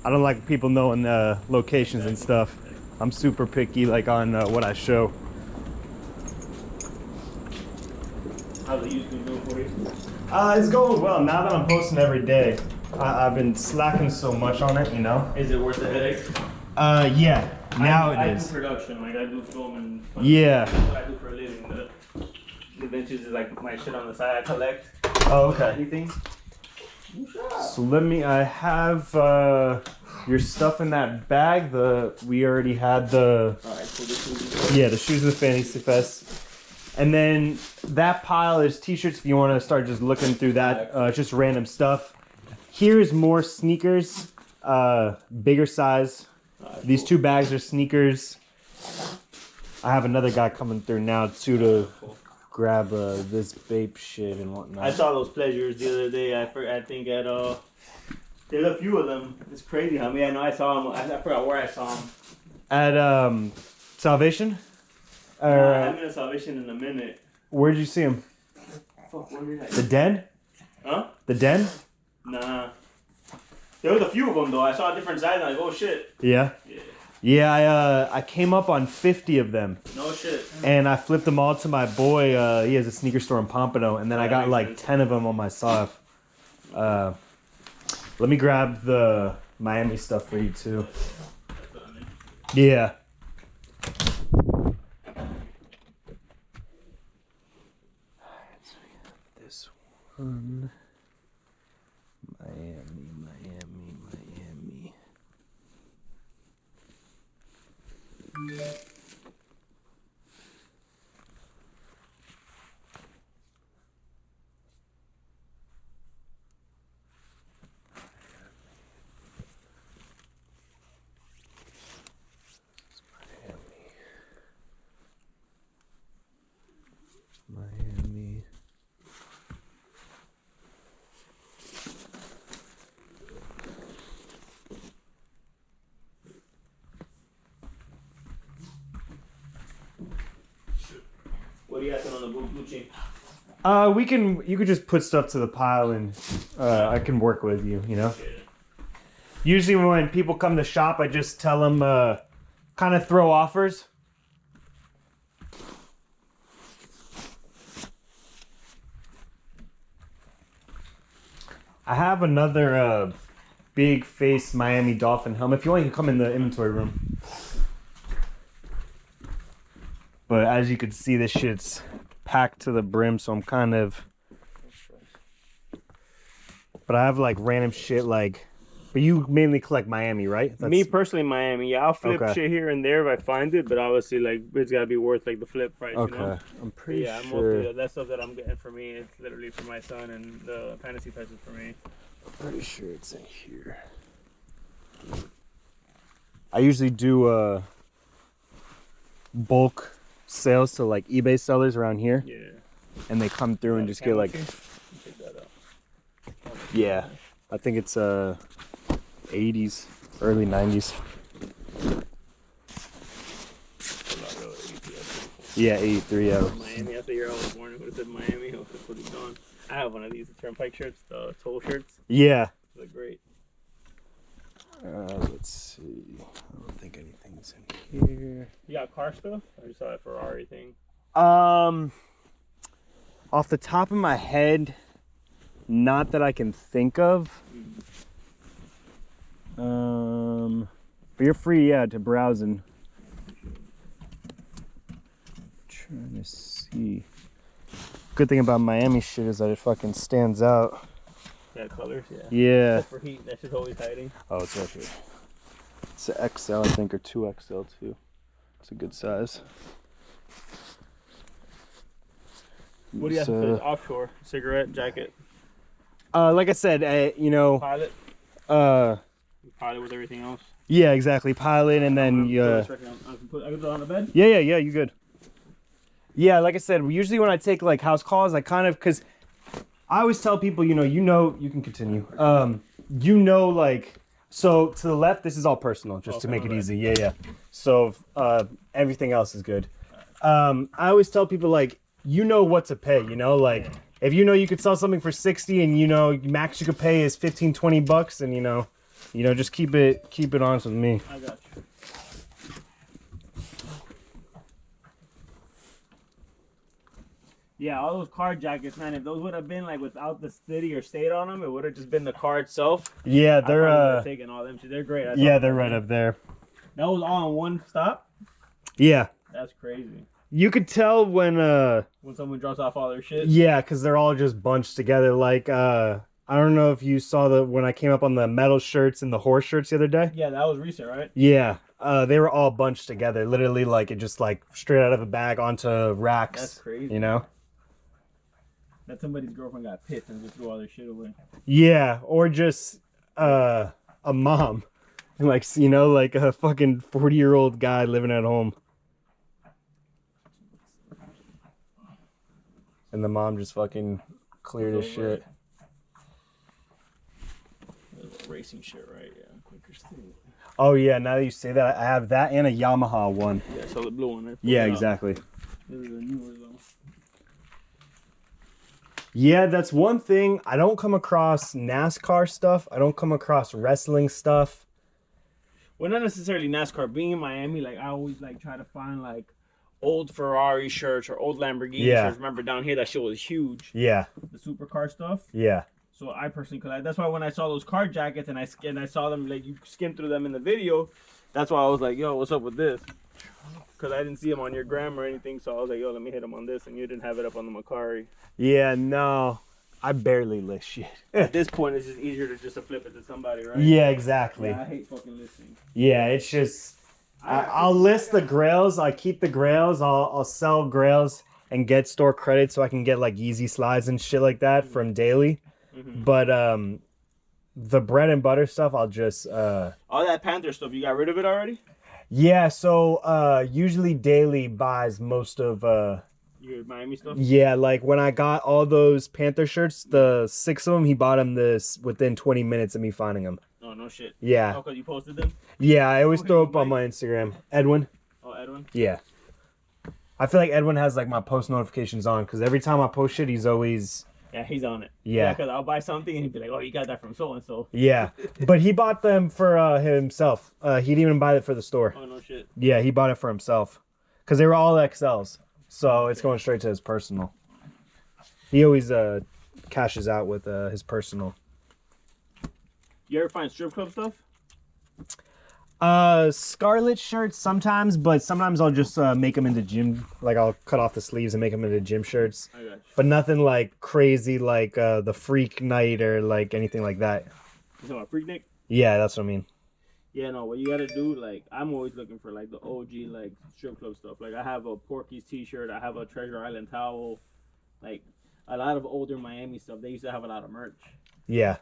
I don't like people knowing locations and stuff. I'm super picky, like on what I show. How's the YouTube doing for you? It's going well now that I'm posting every day. I've been slacking so much on it, you know. Is it worth the headache? Yeah. Now it is. I do production, like I do film and. Yeah. That's what I do for a living. The benches is like my shit on the side. I collect. Oh, okay. Anything. So I have your stuff in that bag. We already had the. All right, so the shoes. Yeah, the shoes and the fantasy vest. And then that pile is t-shirts if you want to start just looking through that, just random stuff. Here's more sneakers, bigger size. These two bags are sneakers. I have another guy coming through now too to grab this vape shit and whatnot. I saw those pleasures the other day. I think at there's a few of them. It's crazy how many I know I saw them. I forgot where I saw them. At Salvation? I'm in a Salvation in a minute. Where'd you see him? Fuck, where did I? The Den? Huh? The Den? Nah. There was a few of them though. I saw a different size. And I'm like, oh shit. Yeah. Yeah. Yeah, I came up on 50 of them. No shit. And I flipped them all to my boy. He has a sneaker store in Pompano, and then I got like 10 of them on myself. Let me grab the Miami stuff for you too. Yeah. Alright, so we have this one. Miami. Miami. What do you have on the blue chain? You could just put stuff to the pile and I can work with you, you know? Usually when people come to shop, I just tell them kind of throw offers. I have another big face Miami Dolphin helmet. If you want, you can come in the inventory room. But as you can see, this shit's packed to the brim, so I'm kind of... But I have like random shit like... But you mainly collect Miami, right? Me personally, Miami. Yeah, I'll flip Okay. shit here and there if I find it, but obviously, like, it's gotta be worth like the flip price. Okay, You know? I'm pretty Yeah, sure. mostly that stuff that I'm getting for me, it's literally for my son, and the fantasy price is for me. I'm pretty sure it's in here. I usually do bulk sales to like eBay sellers around here, Yeah. and they come through and just get like, Check that out. yeah, I think it's 80s, early 90s. Yeah, 83. Yeah. Miami. After year I was born, it would have said Miami. I would have put it on. I have one of these, the Turnpike shirts, the toll shirts. Yeah. They look great. Let's see. I don't think anything's in here. You got car stuff? I just saw a Ferrari thing. Off the top of my head, not that I can think of. But you're free, yeah, to browse and trying to see. Good thing about Miami shit is that it fucking stands out. Yeah, colors, yeah. Yeah. Except for heat, that shit's always hiding. Oh, it's right here. It's an XL, I think, or 2XL too. It's a good size. What do you have for this offshore? Cigarette, jacket? Like I said, you know, Pilot? uh, Pilot with everything else? yeah, exactly. Pilot, and then I can put it on the bed? yeah, you good. Yeah, like I said, usually when I take like house calls, I kind of, cause I always tell people, you can continue. Like, so to the left, this is all personal, just to make it easy. Yeah. So everything else is good. I always tell people like, what to pay, like if you could sell something for 60 and max you could pay is 15-20 bucks, and You know, just keep it honest with me. I got you. Yeah, all those card jackets, man. If those would have been like without the city or state on them, it would have just been the car itself. Yeah, I probably would they're have taken all them shit. They're great. yeah, they're right up there. That was all in one stop. Yeah, That's crazy. you could tell when someone drops off all their shit. yeah, because they're all just bunched together. Like I don't know if you saw when I came up on the metal shirts and the horse shirts the other day. Yeah, that was recent, right? Yeah, they were all bunched together. Literally, like it just like straight out of a bag onto racks. That's crazy. You know. That somebody's girlfriend got pissed and just threw all their shit away. Yeah, or just a mom, like you know, like a fucking 40-year-old guy living at home, and the mom just fucking cleared his shit. Racing shit, right? Yeah, quicker thing. Oh yeah, now that you say that, I have that and a Yamaha one. Yeah, so the blue one. Right? Yeah, exactly. This is a newer though. Yeah, that's one thing. I don't come across NASCAR stuff. I don't come across wrestling stuff. Well, not necessarily NASCAR. Being in Miami, like I always like try to find like old Ferrari shirts or old Lamborghini shirts. Remember down here that shit was huge. Yeah. The supercar stuff. Yeah. So I personally could. That's why when I saw those card jackets and I saw them like you skimmed through them in the video, that's why I was like, yo, what's up with this? Because I didn't see them on your gram or anything, so I was like, yo, let me hit them on this, and you didn't have it up on the Macari. Yeah, no, I barely list shit. At this point, it's just easier to just flip it to somebody, right? Yeah, exactly. Yeah, I hate fucking listing. Yeah, it's just I'll list the grails. I keep the grails. I'll sell grails and get store credit so I can get like Yeezy slides and shit like that from daily. Mm-hmm. But the bread and butter stuff, I'll just all that Panther stuff. You got rid of it already? Yeah, so usually Daily buys most of your Miami stuff. Yeah, like when I got all those Panther shirts, the 6 of them, he bought them within 20 minutes of me finding them. Oh no shit. Yeah. Oh, cause you posted them. Yeah, I always throw up on my Instagram. Edwin. Oh, Edwin. Yeah. I feel like Edwin has like my post notifications on because every time I post shit, he's always. Yeah, he's on it. Yeah. Because I'll buy something and he'd be like, "Oh, you got that from so and so." Yeah, but he bought them for himself. He didn't even buy it for the store. Oh no shit. Yeah, he bought it for himself because they were all XLs, so it's going straight to his personal. He always cashes out with his personal. You ever find strip club stuff? Scarlet shirts sometimes, but sometimes I'll just make them into gym. Like I'll cut off the sleeves and make them into gym shirts. I got you. But nothing like crazy, like the Freak Night or like anything like that. You talking about Freak Nick? Yeah, that's what I mean. Yeah, no. What you gotta do, like, I'm always looking for like the OG like strip club stuff. Like I have a Porky's T-shirt. I have a Treasure Island towel. Like a lot of older Miami stuff. They used to have a lot of merch. Yeah.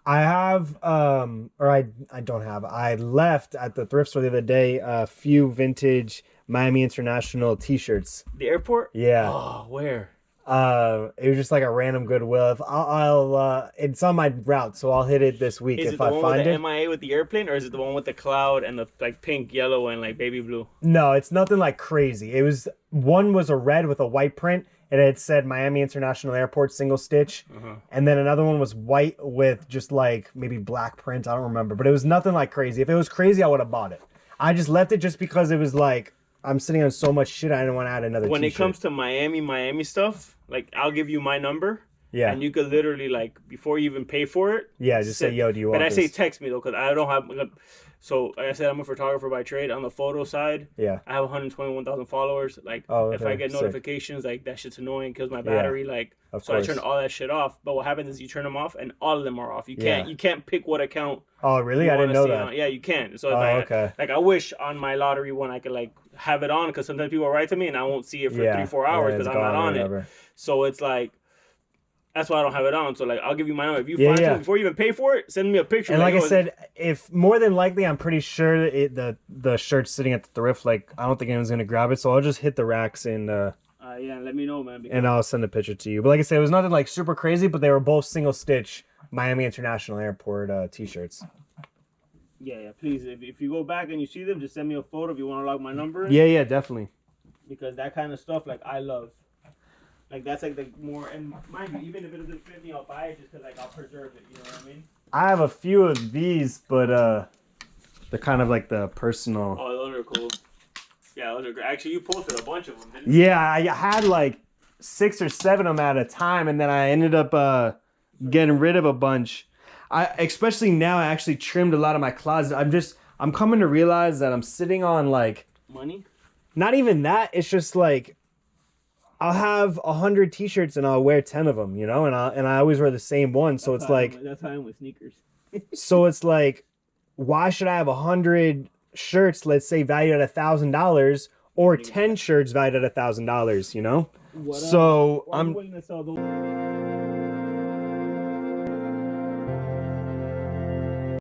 I have, or I don't have. I left at the thrift store the other day a few vintage Miami International T-shirts. The airport? Yeah. Oh, where? It was just like a random Goodwill. I'll it's on my route, so I'll hit it this week if I find it. Is it the one with the MIA with the airplane, or is it the one with the cloud and the like pink, yellow, and like baby blue? No, it's nothing like crazy. It was one was a red with a white print. And it said Miami International Airport single stitch. And then another one was white with just like maybe black print. I don't remember. But it was nothing like crazy. If it was crazy, I would have bought it. I just left it just because it was like, I'm sitting on so much shit. I didn't want to add another When t-shirt. it comes to Miami stuff, like I'll give you my number. Yeah. And you could literally like, before you even pay for it. Yeah, just say, yo, do you want this? But I say this? text me though, because I don't have... So, like I said, I'm a photographer by trade. On the photo side, yeah, I have 121,000 followers. Like, if I get notifications, like that shit's annoying, kills my battery. Like, so I turn all that shit off. But what happens is you turn them off, and all of them are off. You can't pick what account. Oh, really? I didn't know that. Yeah, you can. So, like I wish on my lottery one I could like have it on, because sometimes people write to me and I won't see it for 3-4 hours because I'm not on it. So it's like. That's why I don't have it on. So like, I'll give you my number. If you find something before you even pay for it, send me a picture. And like I said, if more than likely, I'm pretty sure the shirt's sitting at the thrift. Like I don't think anyone's gonna grab it, so I'll just hit the racks and yeah, let me know, man. And I'll send a picture to you. But like I said, it was nothing like super crazy, but they were both single stitch Miami International Airport T-shirts. Yeah, please. If you go back and you see them, just send me a photo if you want to log my number. Yeah, definitely. Because that kind of stuff, like I love. Like that's like the more, and mind you, even if it doesn't fit me, I'll buy it just because like I'll preserve it. You know what I mean? I have a few of these, but they're kind of like the personal. Oh, those are cool. Yeah, those are great. Actually, you posted a bunch of them, didn't you? Yeah, I had like 6 or 7 of them at a time, and then I ended up getting rid of a bunch. Especially now, I actually trimmed a lot of my closet. I'm coming to realize that I'm sitting on like money. Not even that. It's just like I'll have 100 t-shirts and I'll wear 10 of them, you know, and I always wear the same one. So it's like that's how I'm with sneakers. So it's like, why should I have 100 shirts, let's say valued at $1,000, or 10 shirts valued at $1,000? You know. I'm waiting to sell those.